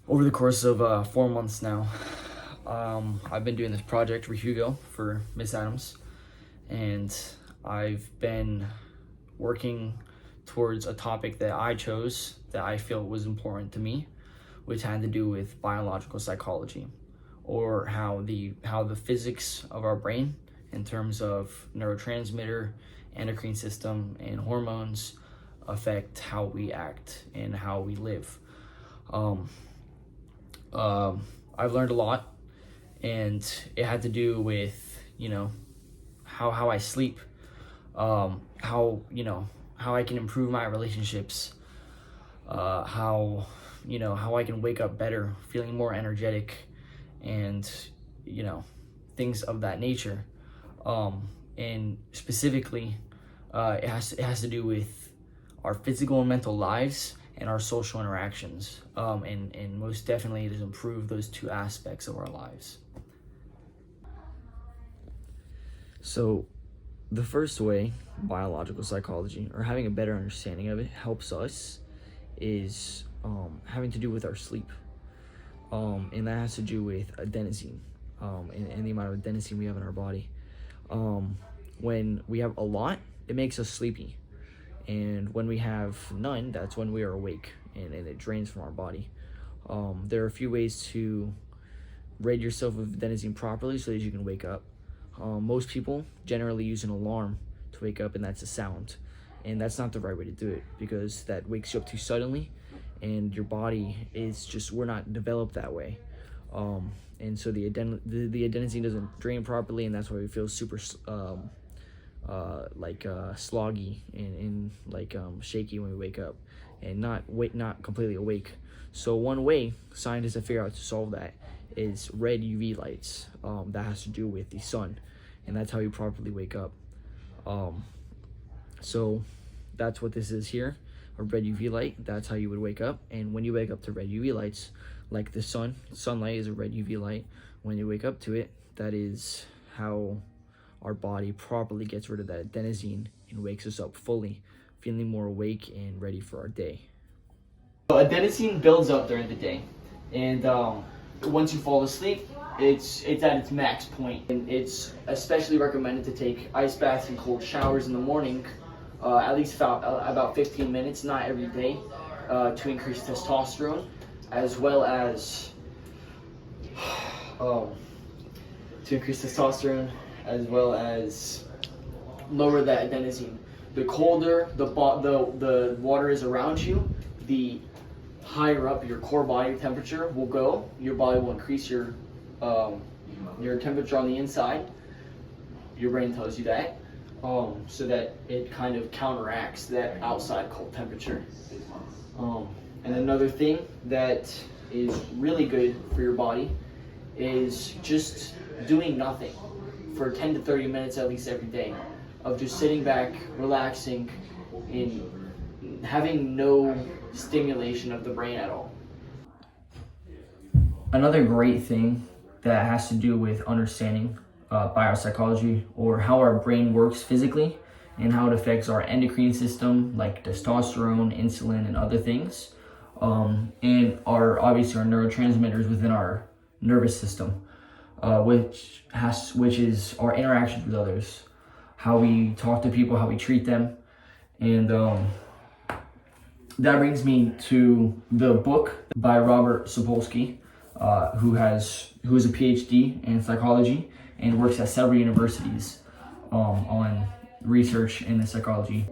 Over the course of 4 months now, I've been doing this project, REHUGO, for Miss Adams, and I've been working towards a topic that I chose that I feel was important to me, which had to do with biological psychology, or how the physics of our brain in terms of neurotransmitter, endocrine system, and hormones affect how we act and how we live. Um, I've learned a lot, and it had to do with, how I sleep, how I can improve my relationships, how I can wake up better, feeling more energetic, and, things of that nature. And specifically, it has to do with our physical and mental lives and our social interactions. And most definitely it has improved those two aspects of our lives. So the first way biological psychology, or having a better understanding of it, helps us is having to do with our sleep. And that has to do with adenosine, and the amount of adenosine we have in our body. When we have a lot, it makes us sleepy. And when we have none, that's when we are awake, and it drains from our body. There are a few ways to rid yourself of adenosine properly so that you can wake up. Most people generally use an alarm to wake up, and that's a sound. And that's not the right way to do it, because that wakes you up too suddenly, and your body is just, we're not developed that way. And so the adenosine doesn't drain properly, and that's why we feel super sloggy and shaky when we wake up, and not completely awake. So one way scientists have figured out to solve that is red UV lights. That has to do with the sun, and that's how you properly wake up. So that's what this is here, a red UV light. That's how you would wake up. And when you wake up to red UV lights, like the sunlight is a red UV light. When you wake up to it, that is how our body properly gets rid of that adenosine and wakes us up fully, feeling more awake and ready for our day. So adenosine builds up during the day, and once you fall asleep, it's at its max point. And it's especially recommended to take ice baths and cold showers in the morning, at least about 15 minutes, not every day, to increase testosterone, as well as lower that adenosine. The colder the water is around you, the higher up your core body temperature will go. Your body will increase your temperature on the inside. Your brain tells you that, so that it kind of counteracts that outside cold temperature. And another thing that is really good for your body is just doing nothing for 10 to 30 minutes at least every day, of just sitting back, relaxing, and having no stimulation of the brain at all. Another great thing that has to do with understanding biopsychology, or how our brain works physically, and how it affects our endocrine system, like testosterone, insulin, and other things, and obviously our neurotransmitters within our nervous system, which is our interactions with others, how we talk to people, how we treat them. And that brings me to the book by Robert Sapolsky, who is a PhD in psychology and works at several universities on research in the psychology.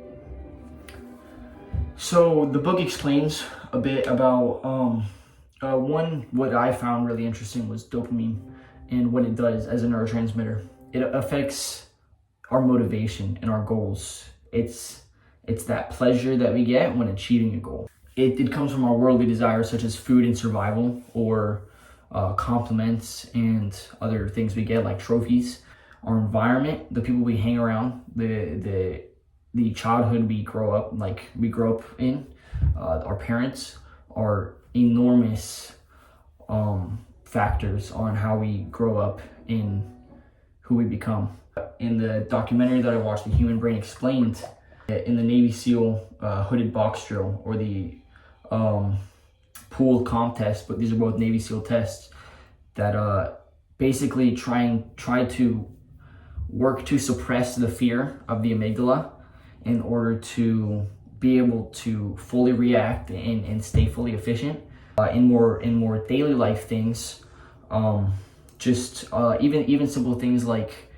So the book explains a bit about what I found really interesting was dopamine and what it does as a neurotransmitter. It affects our motivation and our goals. It's that pleasure that we get when achieving a goal. It comes from our worldly desires, such as food and survival, or compliments and other things we get, like trophies. Our environment, the people we hang around, the childhood we grow up in, our parents are enormous factors on how we grow up in who we become. In the documentary that I watched, The Human Brain Explained, in the Navy SEAL hooded box drill, or the pooled comp tests, but these are both Navy SEAL tests that basically try to work to suppress the fear of the amygdala in order to be able to fully react and stay fully efficient in more daily life things. Even simple things like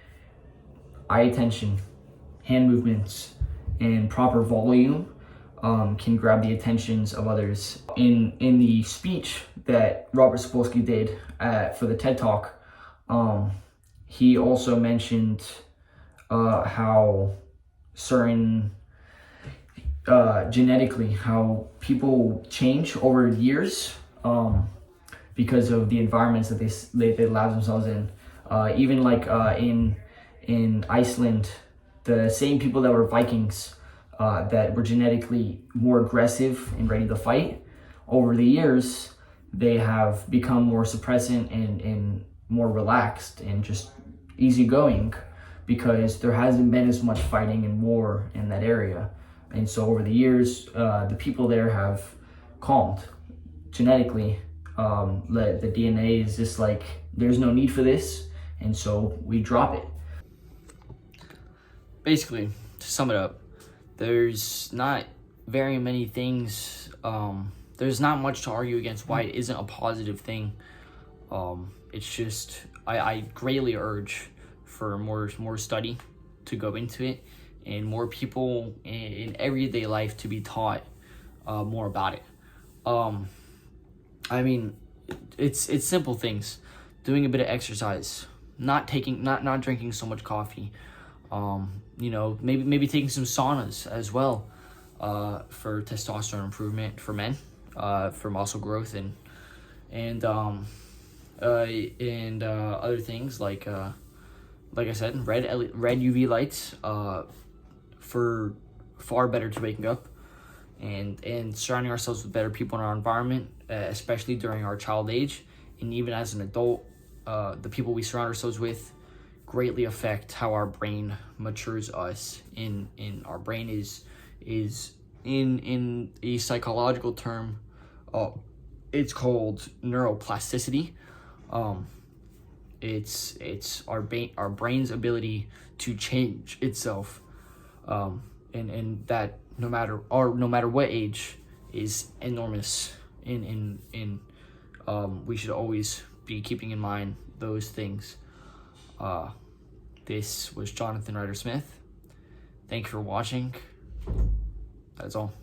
eye attention, hand movements, and proper volume can grab the attentions of others. In the speech that Robert Sapolsky did for the TED Talk, he also mentioned how certain genetically how people change over years because of the environments that they lab themselves in. Even like in Iceland, the same people that were Vikings that were genetically more aggressive and ready to fight, over the years they have become more suppressant and more relaxed and just easygoing because there hasn't been as much fighting and war in that area. And so over the years, the people there have calmed genetically. The DNA is just like, there's no need for this, and so we drop it. Basically, to sum it up, there's not very many things, there's not much to argue against why it isn't a positive thing. It's just, I greatly urge for more study to go into it, and more people in everyday life to be taught more about it. I mean, it's simple things, doing a bit of exercise, not drinking so much coffee, maybe taking some saunas as well for testosterone improvement for men, for muscle growth and other things like I said, red UV lights for far better to waking up, and surrounding ourselves with better people in our environment, especially during our child age, and even as an adult, the people we surround ourselves with greatly affect how our brain matures us. In our brain is in a psychological term, it's called neuroplasticity. It's our brain's ability to change itself, and that no matter what age is enormous. We should always be keeping in mind those things. This was Jonathan Ryder Smith. Thank you for watching. That's all.